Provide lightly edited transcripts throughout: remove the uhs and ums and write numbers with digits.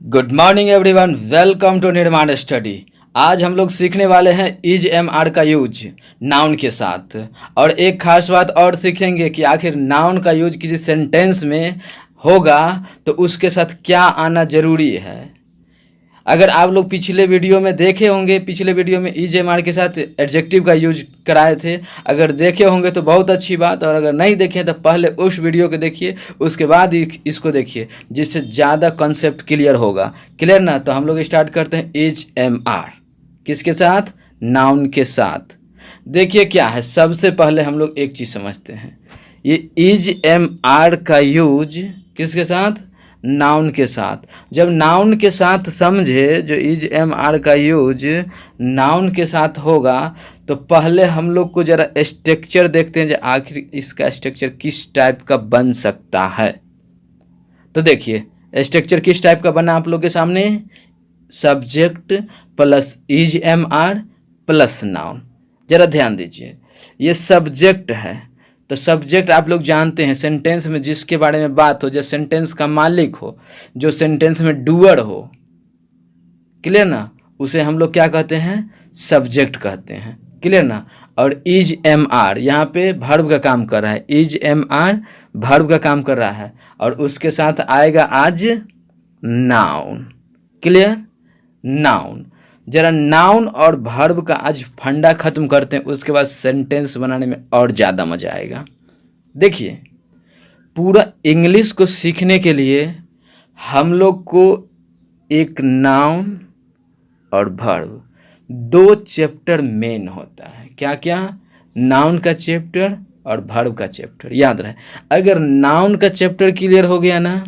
Good morning everyone, welcome to Nirman study. आज हम लोग सीखने वाले हैं इज एम आर का यूज नाउन के साथ। और एक खास बात और सीखेंगे कि आखिर नाउन का यूज किसी सेंटेंस में होगा तो उसके साथ क्या आना जरूरी है। अगर आप लोग पिछले वीडियो में देखे होंगे, पिछले वीडियो में इज एम आर के साथ एडजेक्टिव का यूज कराए थे। अगर देखे होंगे तो बहुत अच्छी बात, और अगर नहीं देखे तो पहले उस वीडियो को देखिए, उसके बाद इसको देखिए, जिससे ज़्यादा कॉन्सेप्ट क्लियर होगा। क्लियर ना? तो हम लोग स्टार्ट करते हैं इज एम आर किसके साथ? नाउन के साथ। देखिए क्या है, सबसे पहले हम लोग एक चीज़ समझते हैं, ये इज एम आर का यूज किसके साथ? नाउन के साथ। जब नाउन के साथ समझे, जो इज एम आर का यूज नाउन के साथ होगा, तो पहले हम लोग को ज़रा स्ट्रक्चर देखते हैं, जो आखिर इसका स्ट्रक्चर किस टाइप का बन सकता है। तो देखिए स्ट्रक्चर किस टाइप का बना आप लोग के सामने, subject plus is am are plus noun. ज़रा ध्यान दीजिए, ये सब्जेक्ट है। तो सब्जेक्ट आप लोग जानते हैं, सेंटेंस में जिसके बारे में बात हो, जो सेंटेंस का मालिक हो, जो सेंटेंस में डूअर हो, क्लियर ना, उसे हम लोग क्या कहते हैं? सब्जेक्ट कहते हैं। क्लियर ना? और इज एम आर यहाँ पे वर्ब का काम कर रहा है, इज एम आर वर्ब का काम कर रहा है, और उसके साथ आएगा आज नाउन। क्लियर? नाउन। जरा नाउन और वर्ब का आज फंडा खत्म करते हैं, उसके बाद सेंटेंस बनाने में और ज़्यादा मज़ा आएगा। देखिए, पूरा इंग्लिश को सीखने के लिए हम लोग को एक नाउन और वर्ब, दो चैप्टर मेन होता है। क्या क्या? नाउन का चैप्टर और वर्ब का चैप्टर। याद रहे, अगर नाउन का चैप्टर क्लियर हो गया ना,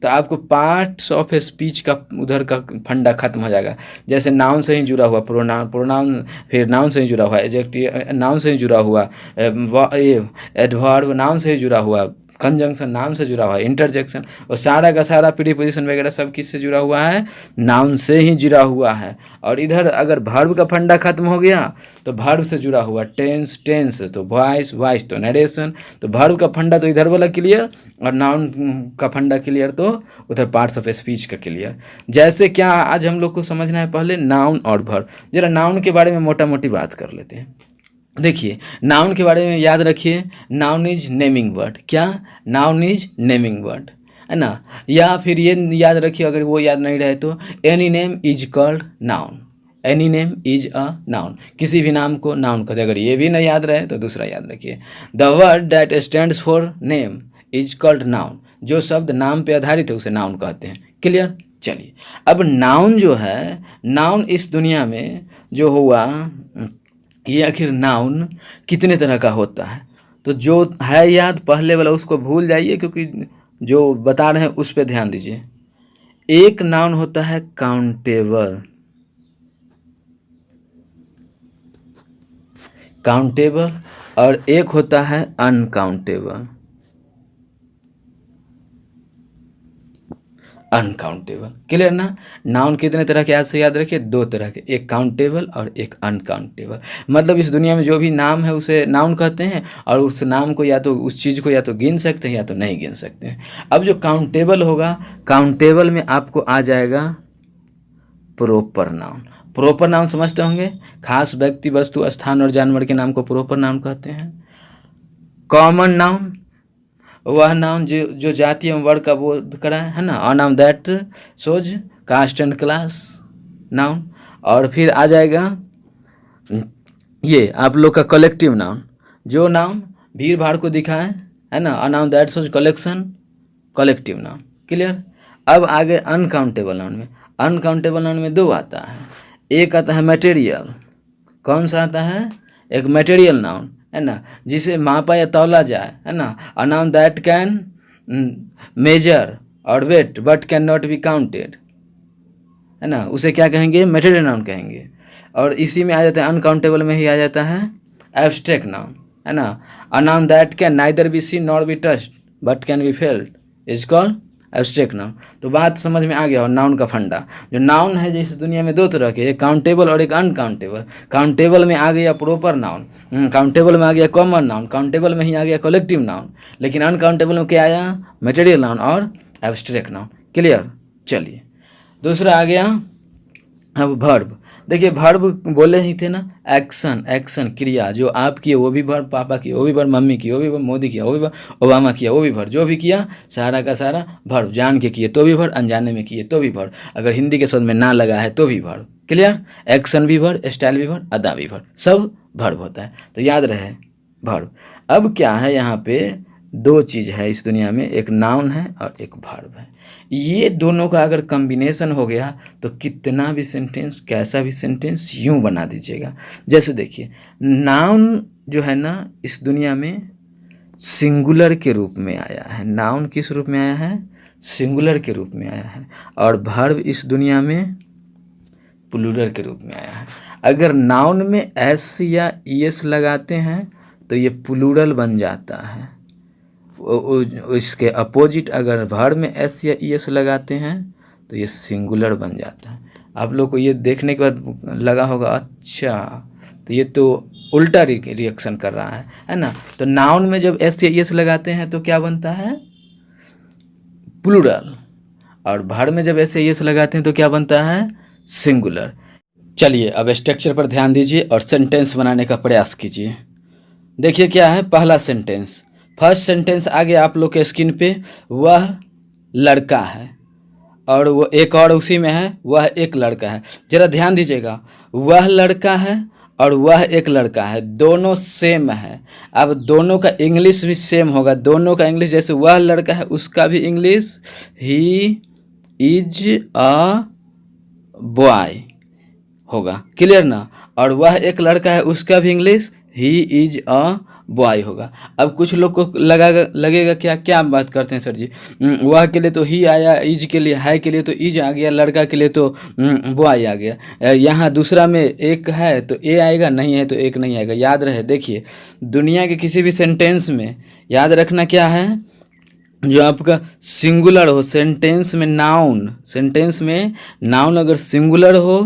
तो आपको पार्ट्स ऑफ स्पीच का उधर का फंडा खत्म हो जाएगा। जैसे नाउन से ही जुड़ा हुआ प्रोनाउन, प्रोनाउन फिर नाउन से ही जुड़ा हुआ एडजेक्टिव, नाउन से ही जुड़ा हुआ एडवर्ब, नाउन से ही जुड़ा हुआ कंजंक्शन, नाउन से जुड़ा हुआ है इंटरजेक्शन, और सारा का सारा प्रीपोजिशन वगैरह सब किससे जुड़ा हुआ है? नाउन से ही जुड़ा हुआ है। और इधर अगर वर्ब का फंडा खत्म हो गया तो वर्ब से जुड़ा हुआ टेंस, टेंस तो वॉइस, वॉइस तो नरेशन। तो वर्ब का फंडा तो इधर वाला क्लियर, और नाउन का फंडा क्लियर तो उधर पार्ट्स ऑफ स्पीच का क्लियर। जैसे क्या आज हम लोग को समझना है, पहले नाउन और वर्ब। जरा नाउन के बारे में मोटा मोटी बात कर लेते हैं। देखिए, नाउन के बारे में याद रखिए, नाउन इज नेमिंग वर्ड। क्या? नाउन इज नेमिंग वर्ड, है ना। या फिर ये याद रखिए, अगर वो याद नहीं रहे तो any name is called noun. Any name is a noun, किसी भी नाम को नाउन कहते हैं। अगर ये भी नहीं याद रहे तो दूसरा याद रखिए, the word that stands for name is called noun. जो शब्द नाम पे आधारित है उसे नाउन कहते हैं। क्लियर? चलिए, अब नाउन जो है, नाउन इस दुनिया में जो हुआ, ये आखिर नाउन कितने तरह का होता है? तो जो है याद पहले वाला उसको भूल जाइए, क्योंकि जो बता रहे हैं उस पर ध्यान दीजिए। एक नाउन होता है काउंटेबल, काउंटेबल, और एक होता है अनकाउंटेबल, अनकाउंटेबल। क्लियर ना? नाउन कितने तरह के आज से याद रखिए? दो तरह के, एक काउंटेबल और एक अनकाउंटेबल। मतलब इस दुनिया में जो भी नाम है उसे नाउन कहते हैं, और उस नाम को या तो उस चीज़ को या तो गिन सकते हैं या तो नहीं गिन सकते हैं। अब जो काउंटेबल होगा, काउंटेबल में आपको आ जाएगा प्रोपर नाउन। प्रोपर नाउन समझते होंगे, खास व्यक्ति, वस्तु, स्थान और जानवर के नाम को प्रोपर नाउन कहते हैं। कॉमन नाउन, वह नाउन जो जाति एवं वर्ग का बोध कराए, है ना। A noun that shows caste and class noun. और फिर आ जाएगा ये आप लोग का कलेक्टिव नाउन, जो नाउन भीड़ भाड़ को दिखाए, है ना। A noun that shows collection, collective noun. Clear? अब आगे अनकाउंटेबल नाउन में, अनकाउंटेबल नाउन में दो आता है। एक आता है मटेरियल। कौन सा आता है? एक मटेरियल नाउन, है ना, जिसे मापा या तौला जाए, है ना। A noun that can measure or weight but can not be counted, है ना, उसे क्या कहेंगे? मटेरियल नाउन कहेंगे। और इसी में आ जाता है, अनकाउंटेबल में ही आ जाता है एब्स्ट्रैक्ट नाउन, है ना। A noun that can neither be seen nor be touched but can be felt is called abstract noun. तो बात समझ में आ गया, और नाउन का फंडा। जो नाउन है, जो इस दुनिया में दो तरह के, एक काउंटेबल और एक अनकाउंटेबल। काउंटेबल में आ गया प्रॉपर नाउन, काउंटेबल में आ गया कॉमन नाउन, काउंटेबल में ही आ गया कलेक्टिव नाउन। लेकिन अनकाउंटेबल में क्या आया? मटेरियल नाउन और एब्स्ट्रैक्ट नाउन। क्लियर? चलिए, दूसरा आ गया अब वर्ब। देखिए वर्ब बोले ही थे ना, एक्शन, एक्शन क्रिया, जो आप किए वो भी वर्ब, पापा किए वो भी वर्ब, मम्मी की वो भी वर्ब, मोदी किया वो भी वर्ब, ओबामा किया वो भी वर्ब, जो भी किया सारा का सारा वर्ब, जान के किए तो भी वर्ब, अनजाने में किए तो भी वर्ब, अगर हिंदी के शब्द में ना लगा है तो भी वर्ब। क्लियर? एक्शन भी वर्ब, स्टाइल भी वर्ब, अदा भी वर्ब, सब वर्ब होता है, तो याद रहे वर्ब। अब क्या है यहाँ पे, दो चीज़ है इस दुनिया में, एक नाउन है और एक वर्ब है। ये दोनों का अगर कॉम्बिनेशन हो गया तो कितना भी सेंटेंस, कैसा भी सेंटेंस यूं बना दीजिएगा। जैसे देखिए नाउन जो है ना इस दुनिया में सिंगुलर के रूप में आया है। नाउन किस रूप में आया है? सिंगुलर के रूप में आया है। और वर्ब इस दुनिया में प्लूरल के रूप में आया है। अगर नाउन में एस या ईएस लगाते हैं तो ये प्लूरल बन जाता है। इसके अपोजिट अगर वर्ब में एस या ईएस लगाते हैं तो ये सिंगुलर बन जाता है। आप लोग को ये देखने के बाद लगा होगा अच्छा तो ये तो उल्टा रिएक्शन कर रहा है ना। तो नाउन में जब एस या ईएस लगाते हैं तो क्या बनता है? प्लूरल। और वर्ब में जब एस या ईएस लगाते हैं तो क्या बनता है? सिंगुलर। चलिए अब स्ट्रक्चर पर ध्यान दीजिए और सेंटेंस बनाने का प्रयास कीजिए। देखिए क्या है पहला सेंटेंस। फर्स्ट सेंटेंस आ गया आप लोग के स्क्रीन पे, वह लड़का है, और वो एक और उसी में है, वह एक लड़का है। जरा ध्यान दीजिएगा, वह लड़का है और वह एक लड़का है, दोनों सेम है। अब दोनों का इंग्लिश भी सेम होगा, दोनों का इंग्लिश जैसे वह लड़का है उसका भी English he is a boy होगा। क्लियर ना? और वह एक लड़का है उसका भी English he is a boy होगा। अब कुछ लोग को लगेगा क्या क्या बात करते हैं सर जी, वह के लिए तो ही आया, इज के लिए है के लिए तो इज आ गया, लड़का के लिए तो बॉय आ गया। यहाँ दूसरा में एक है तो ए आएगा, नहीं है तो एक नहीं आएगा। याद रहे, देखिए दुनिया के किसी भी सेंटेंस में याद रखना क्या है, जो आपका सिंगुलर हो, सेंटेंस में नाउन अगर सिंगुलर हो,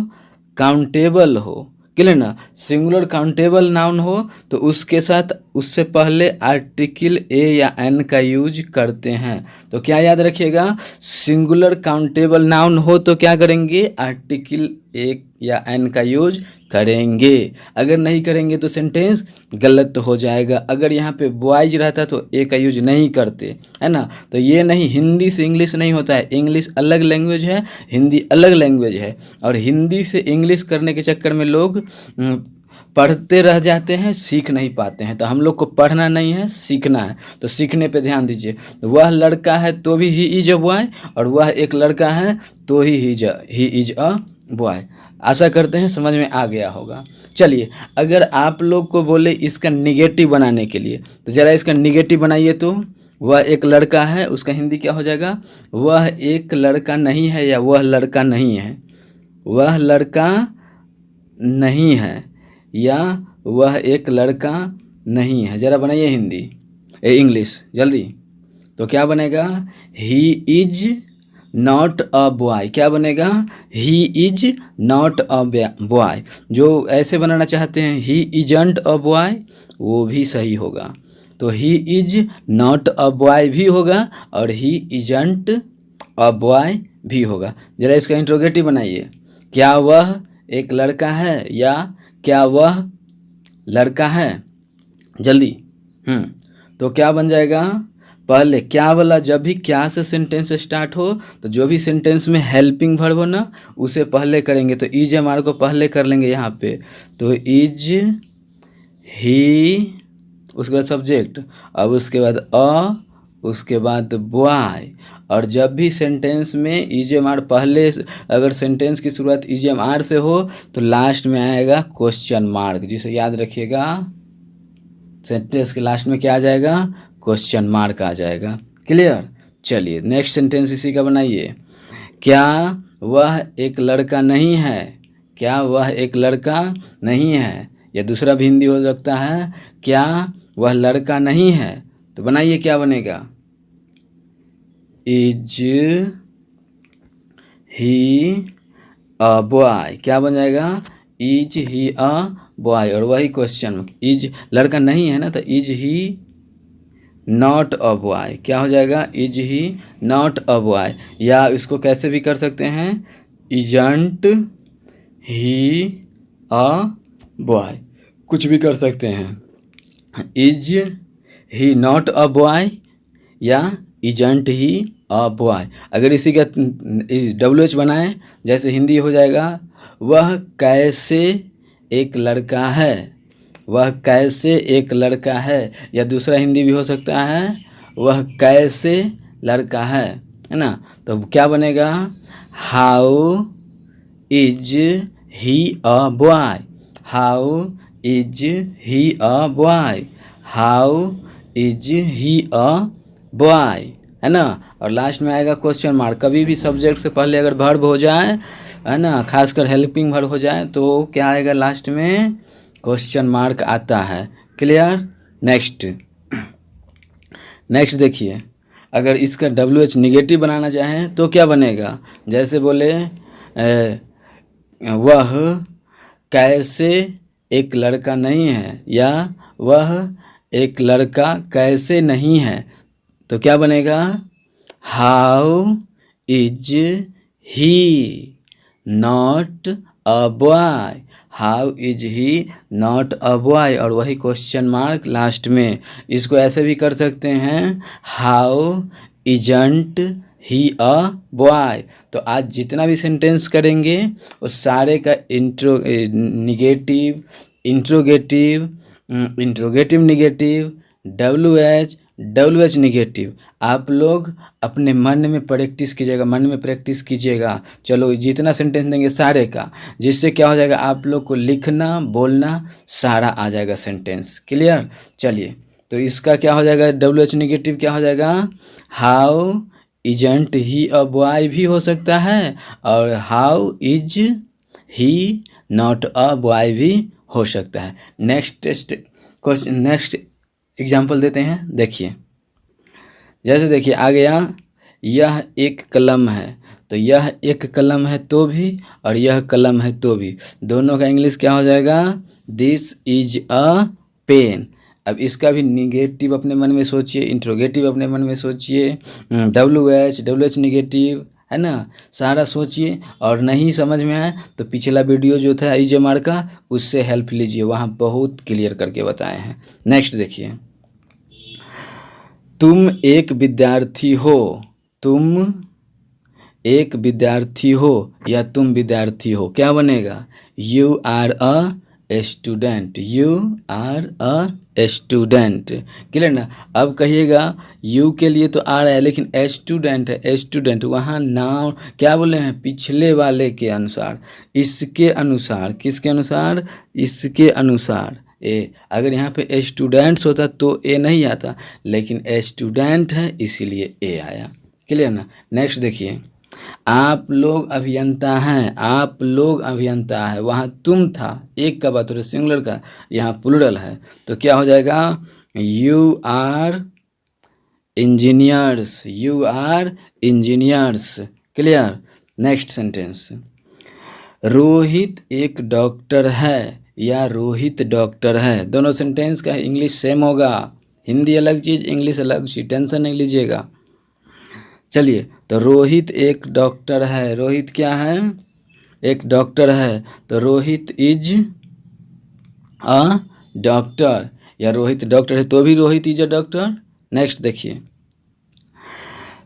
काउंटेबल हो, क्लियर ना, सिंगुलर काउंटेबल नाउन हो तो उसके साथ उससे पहले आर्टिकल ए या एन का यूज करते हैं। तो क्या याद रखिएगा, सिंगुलर काउंटेबल नाउन हो तो क्या करेंगे? आर्टिकल ए या एन का यूज करेंगे। अगर नहीं करेंगे तो सेंटेंस गलत हो जाएगा। अगर यहाँ पे बॉयज रहता तो ए का यूज नहीं करते, है ना। तो ये नहीं, हिंदी से इंग्लिश नहीं होता है, इंग्लिश अलग लैंग्वेज है, हिंदी अलग लैंग्वेज है। और हिंदी से इंग्लिश करने के चक्कर में लोग पढ़ते रह जाते हैं, सीख नहीं पाते हैं। तो हम लोग को पढ़ना नहीं है, सीखना है। तो सीखने पे ध्यान दीजिए। वह लड़का है तो भी ही इज अ बॉय, और वह एक लड़का है तो ही इज अ बॉय। आशा करते हैं समझ में आ गया होगा। चलिए अगर आप लोग को बोले इसका निगेटिव बनाने के लिए तो ज़रा इसका निगेटिव बनाइए। तो वह एक लड़का है, उसका हिंदी क्या हो जाएगा? वह एक लड़का नहीं है, या वह लड़का नहीं है, वह लड़का नहीं है, या वह एक लड़का नहीं है। ज़रा बनाइए हिंदी इंग्लिश जल्दी। तो क्या बनेगा? He is not a boy. क्या बनेगा? He is not a boy. जो ऐसे बनाना चाहते हैं ही इजंट अ बॉय, वो भी सही होगा। तो he is not a boy भी होगा और ही इजंट अ बॉय भी होगा। जरा इसका इंट्रोगेटिव बनाइए। क्या वह एक लड़का है, या क्या वह लड़का है? जल्दी। तो क्या बन जाएगा? पहले क्या वाला, जब भी क्या से सेंटेंस स्टार्ट हो तो जो भी सेंटेंस में हेल्पिंग वर्ब हो ना उसे पहले करेंगे। तो इज हमारे को पहले कर लेंगे यहाँ पे। तो इज ही, उसके बाद सब्जेक्ट, अब उसके बाद उसके बाद बॉय। और जब भी सेंटेंस में इज एम आर पहले, अगर सेंटेंस की शुरुआत इज एम आर से हो तो लास्ट में आएगा क्वेश्चन मार्क, जिसे याद रखिएगा। सेंटेंस के लास्ट में क्या आ जाएगा? क्वेश्चन मार्क आ जाएगा। क्लियर? चलिए नेक्स्ट सेंटेंस इसी का बनाइए। क्या वह एक लड़का नहीं है? क्या वह एक लड़का नहीं है, या दूसरा भी हिंदी हो सकता है, क्या वह लड़का नहीं है। तो बनाइए क्या बनेगा? Is he a boy. क्या बन जाएगा? इज ही अ बॉय, और वही क्वेश्चन, इज लड़का नहीं है ना, तो is he not a boy. क्या हो जाएगा? Is he not a boy. या इसको कैसे भी कर सकते हैं, इजंट ही अ बॉय, कुछ भी कर सकते हैं। Is he not a boy या इजंट ही अ बॉय। अगर इसी का WH बनाएं, जैसे हिंदी हो जाएगा वह कैसे एक लड़का है, वह कैसे एक लड़का है, या दूसरा हिंदी भी हो सकता है वह कैसे लड़का है ना। तो क्या बनेगा, how is he a boy, how is he a boy, how is he a boy, है ना। और लास्ट में आएगा क्वेश्चन मार्क। कभी भी सब्जेक्ट से पहले अगर वर्ब हो जाए, है ना, खासकर हेल्पिंग वर्ब हो जाए, तो क्या आएगा लास्ट में, क्वेश्चन मार्क आता है। क्लियर। नेक्स्ट देखिए, अगर इसका WH निगेटिव बनाना चाहें तो क्या बनेगा, जैसे बोले वह कैसे एक लड़का नहीं है, या वह एक लड़का कैसे नहीं है, तो क्या बनेगा, how is he not a boy, how is he not a boy, और वही क्वेश्चन मार्क लास्ट में। इसको ऐसे भी कर सकते हैं, how isn't he a boy. तो आज जितना भी सेंटेंस करेंगे उस सारे का negative, interrogative, interrogative negative, WH negative, आप लोग अपने मन में प्रैक्टिस कीजिएगा, मन में प्रैक्टिस कीजिएगा। चलो जितना सेंटेंस देंगे सारे का, जिससे क्या हो जाएगा, आप लोग को लिखना बोलना सारा आ जाएगा सेंटेंस। क्लियर। चलिए, तो इसका क्या हो जाएगा, WH निगेटिव क्या हो जाएगा, how isn't he a boy भी हो सकता है, और how is he not a boy भी हो सकता है। नेक्स्ट क्वेश्चन, नेक्स्ट एग्जाम्पल देते हैं। देखिए, जैसे देखिए आ गया, यह एक कलम है, तो यह एक कलम है तो भी, और यह कलम है तो भी, दोनों का इंग्लिश क्या हो जाएगा, दिस इज अ पेन। अब इसका भी निगेटिव अपने मन में सोचिए, इंट्रोगेटिव अपने मन में सोचिए, WH निगेटिव, है ना, सारा सोचिए। और नहीं समझ में आए तो पिछला वीडियो जो था IJMR का, उससे हेल्प लीजिए, वहाँ बहुत क्लियर करके बताए हैं। नेक्स्ट देखिए, तुम एक विद्यार्थी हो, तुम एक विद्यार्थी हो या तुम विद्यार्थी हो, क्या बनेगा, you are a student, you are a student. Clear ना। अब कहिएगा यू के लिए तो आ रहा है, लेकिन स्टूडेंट है, स्टूडेंट वहाँ नाउन क्या बोले हैं, पिछले वाले के अनुसार, इसके अनुसार, किसके अनुसार, इसके अनुसार ए। अगर यहाँ पे स्टूडेंट्स होता तो ए नहीं आता, लेकिन स्टूडेंट है इसीलिए ए आया। क्लियर ना। नेक्स्ट देखिए, आप लोग अभियंता हैं, आप लोग अभियंता है, वहाँ तुम था, एक का बात हो रही सिंगुलर का, यहाँ प्लूरल है, तो क्या हो जाएगा, you are engineers, you are engineers. Clear. Next sentence, Rohit एक डॉक्टर है या रोहित डॉक्टर है, दोनों सेंटेंस का इंग्लिश सेम होगा, हिंदी अलग चीज़, इंग्लिश अलग चीज़, टेंशन नहीं लीजिएगा। चलिए, तो रोहित एक डॉक्टर है, रोहित क्या है, एक डॉक्टर है, तो रोहित इज अ डॉक्टर, या रोहित डॉक्टर है तो भी Rohit is a doctor. Next देखिए,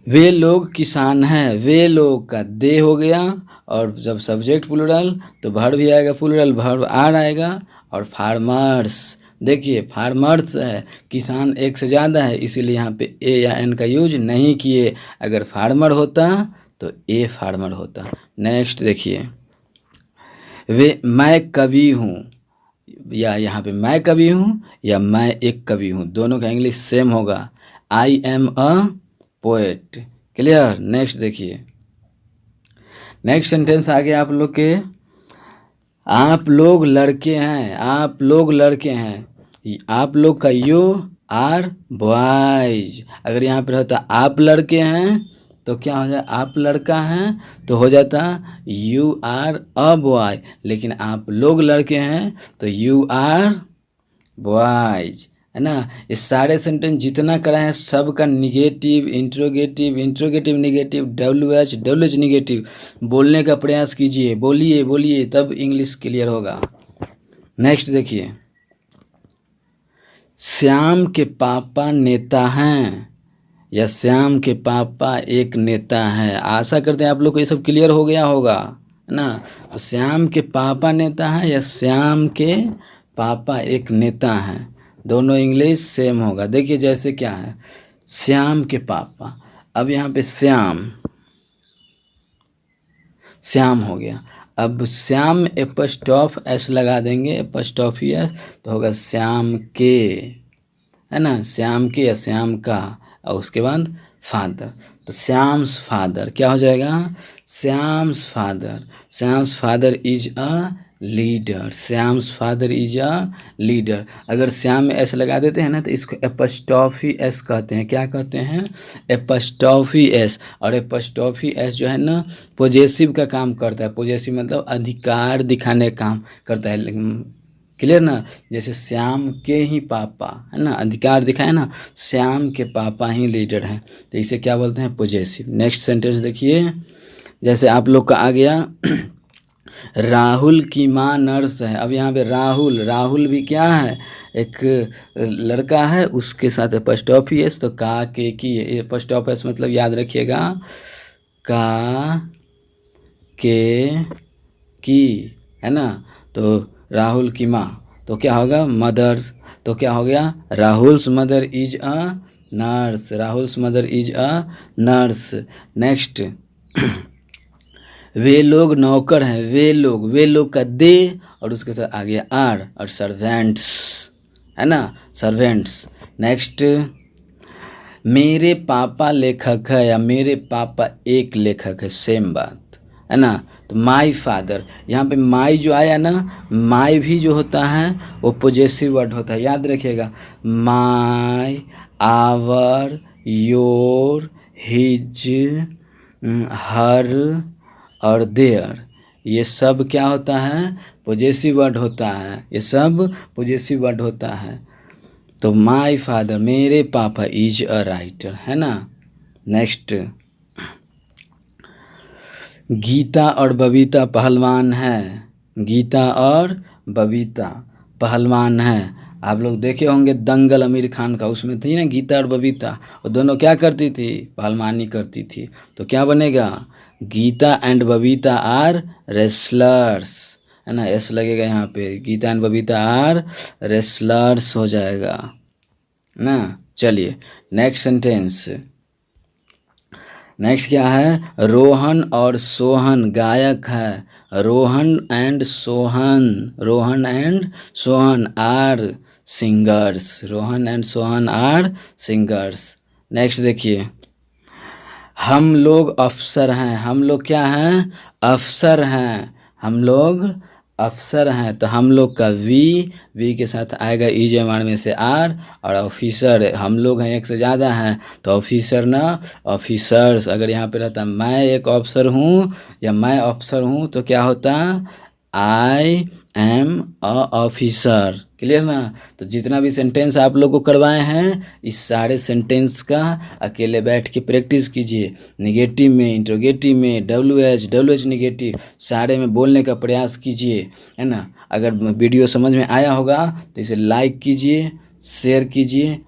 वे लोग किसान हैं, वे लोग का दे हो गया, और जब सब्जेक्ट प्लूरल तो वर्ब भी आएगा प्लूरल, वर्ब आर आएगा, और फार्मर्स, देखिए फार्मर्स है, किसान एक से ज़्यादा है, इसीलिए यहाँ पे ए या एन का यूज नहीं किए, अगर फार्मर होता तो ए फार्मर होता। नेक्स्ट देखिए, वे मैं कवि हूँ, या यहाँ पे मैं कवि हूँ या मैं एक कवि हूँ, दोनों का इंग्लिश सेम होगा, I am a poet. Clear. Next देखिए, नेक्स्ट सेंटेंस आ गया आप लोग के, आप लोग लड़के हैं, आप लोग लड़के हैं, आप लोग का यू आर बॉयज। अगर यहाँ पे रहता आप लड़के हैं तो क्या हो जाए, आप लड़का हैं तो हो जाता यू आर अ बॉय, लेकिन आप लोग लड़के हैं तो यू आर बॉयज, है ना। ये सारे सेंटेंस जितना करा है सबका negative, interrogative, interrogative negative, W H negative बोलने का प्रयास कीजिए, बोलिए बोलिए, तब इंग्लिश क्लियर होगा। नेक्स्ट देखिए, श्याम के पापा नेता हैं या श्याम के पापा एक नेता हैं। आशा करते हैं आप लोग को ये सब क्लियर हो गया होगा, है ना। तो श्याम के पापा नेता हैं या श्याम के पापा एक नेता हैं, दोनों इंग्लिश सेम होगा। देखिए जैसे क्या है, श्याम के पापा, अब यहाँ पे श्याम, श्याम हो गया। अब श्याम एपस्टॉफ एस लगा देंगे, एपस्टॉफी एस, तो होगा श्याम के, है ना, श्याम के या श्याम का, और उसके बाद फादर, तो श्याम्स फादर क्या हो जाएगा, Shyam's father, Shyam's father is a leader, Shyam's father is a leader. अगर श्याम में एस लगा देते हैं ना तो इसको एपस्टॉफी एस कहते हैं। क्या कहते हैं, एपस्टॉफी एस। और एपस्टॉफी एस जो है ना पॉजेसिव का काम करता है, पॉजेसिव मतलब अधिकार दिखाने का काम करता है। क्लियर ना, जैसे श्याम के ही पापा, है ना, अधिकार दिखाए ना, श्याम के पापा ही लीडर हैं, तो इसे क्या बोलते हैं, पॉजेसिव। नेक्स्ट सेंटेंस देखिए, जैसे आप लोग का आ गया राहुल की माँ नर्स है। अब यहाँ पे राहुल, राहुल भी क्या है, एक लड़का है, उसके साथ एपस्टॉफी एस, तो का के की, एपस्टॉफ एस मतलब याद रखिएगा, का के की, है ना। तो राहुल की माँ तो क्या होगा, मदर, तो क्या हो गया, Rahul's mother is a nurse, Rahul's mother is a nurse. Next वे लोग नौकर हैं, वे लोग का दे और उसके साथ आ गया आर, और सर्वेंट्स, है ना, सर्वेंट्स। नेक्स्ट मेरे पापा लेखक है या मेरे पापा एक लेखक है, सेम बात, है ना। तो माई फादर, यहाँ पे माई जो आया ना, माई भी जो होता है वो पॉजेसिव वर्ड होता है, याद रखिएगा। माई, आवर, योर, हिज, हर और देयर, ये सब क्या होता है, पॉजेसिव वर्ड होता है, ये सब पॉजेसिव वर्ड होता है। तो माई फादर, मेरे पापा इज अ राइटर, है ना। नेक्स्ट गीता और बबीता पहलवान है, गीता और बबीता पहलवान है। आप लोग देखे होंगे दंगल आमिर खान का, उसमें थी ना गीता और बबीता, और दोनों क्या करती थी, पहलवानी करती थी। तो क्या बनेगा, Gita and Babita are wrestlers, है ना, एस लगेगा यहाँ पे, Gita and Babita are wrestlers हो जाएगा ना। चलिए नेक्स्ट सेंटेंस, नेक्स्ट क्या है, रोहन और सोहन गायक है, Rohan and Sohan, Rohan and Sohan are singers, Rohan and Sohan are singers. Next देखिए, हम लोग अफसर हैं, हम लोग क्या हैं, अफसर हैं, हम लोग अफसर हैं। तो हम लोग का वी के साथ आएगा ईजेमार में से आर, और ऑफिसर, हम लोग हैं एक से ज़्यादा हैं तो ऑफिसर ना, ऑफिसर्स। अगर यहाँ पे रहता मैं एक ऑफिसर हूँ या मैं ऑफिसर हूँ तो क्या होता, I am a officer. Clear ना। तो जितना भी सेंटेंस आप लोग को करवाए हैं, इस सारे सेंटेंस का अकेले बैठ के प्रैक्टिस कीजिए, निगेटिव में, इंट्रोगेटिव में, डब्ल्यू एच निगेटिव, सारे में बोलने का प्रयास कीजिए, है ना। अगर वीडियो समझ में आया होगा तो इसे लाइक कीजिए, शेयर कीजिए।